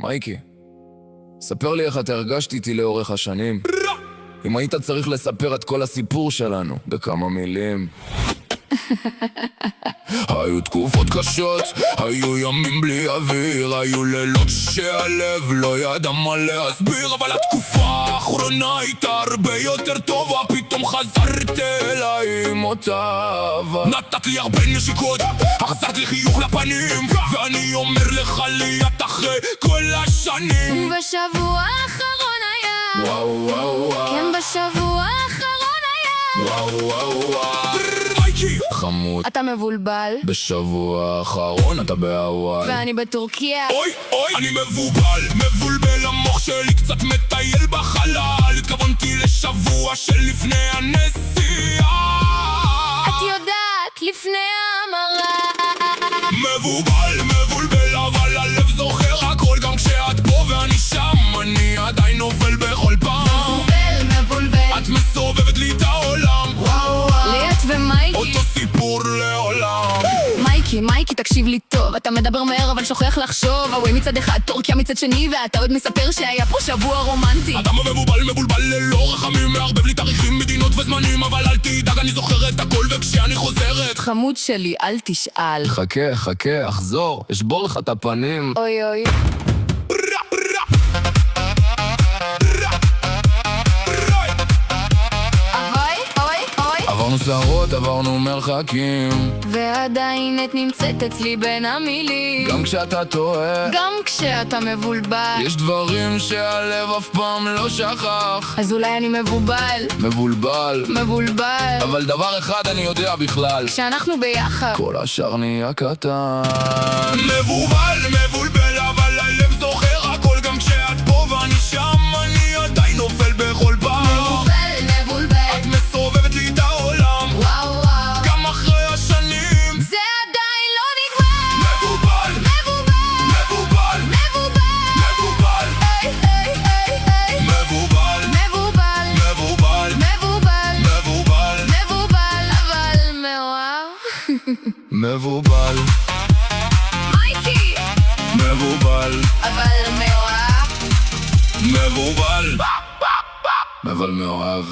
מייקי, ספר לי איך אתה הרגשת איתי לאורך השנים. אם היית צריך לספר את כל הסיפור שלנו בכמה מילים. היו תקופות קשות, היו ימים בלי אוויר, היו לילות שהלב לא ידע מה להסביר, אבל התקופה האחרונה הייתה הרבה יותר טובה. פתאום חזרת אליי עם אותה אהבה. נתת לי הרבה נשיקות, החזרת לי חיוך לפנים, ואני אומר לך ליאת אחרי כל השנים. בשבוע האחרון היה, וואו וואו וואו, כן בשבוע האחרון היה. וואו וואו וואו, מייקי חמוד, אתה מבולבל, בשבוע האחרון אתה בהוואי ואני בטורקיה. אוי אוי, אני מבולבל, המוח שלי קצת מטייל בחלל. התכוונתי לשבוע שלפני הנסיעה, את יודעת, לפני ההמרה. מבולבל, אבל הלב זוכר הכל. גם כשאת פה ואני שם, אני עדיין נופל בכל פעם. מבולבל, את מסובבת לי את העולם, ליאת ומייקי, אותו סיפור לעולם. מייקי, תקשיב לי טוב, אתה מדבר מהר אבל שוכח לחשוב. הווי מצד אחד, טורקיה מצד שני, ואתה עוד מספר שהיה פה שבוע רומנטי. אתה מבולבל ללא רחמים, מערבב לי תאריכים, מדינות וזמנים, אבל אל תדאג, אני זוכר את הכל וכשאני חוזרת. חמוד שלי, אל תשאל. חכה, אחזור, אשבור לך את הפנים. אוי אוי, עברנו סערות, עברנו מרחקים, ועדיין את נמצאת אצלי בין המילים. גם כשאתה טועה, גם כשאתה מבולבל, יש דברים שהלב אף פעם לא שכח. אז אולי אני מבולבל, אבל דבר אחד אני יודע בכלל, כשאנחנו ביחד כל השאר נהיה קטן. מבולבל, אבל הלב זוכר הכל. גם כשאת פה ואני שם, אני עדיין נופל בכל פעם. מבולבל, את מסובבת לי את העולם, וואו גם אחרי השנים זה עדיין לא נגמר. מבולבל, היי, מבולבל, אבל מאוהב. מבולבל, מייקי, מבולבל, אבל מאוהב. אבל מאוהב.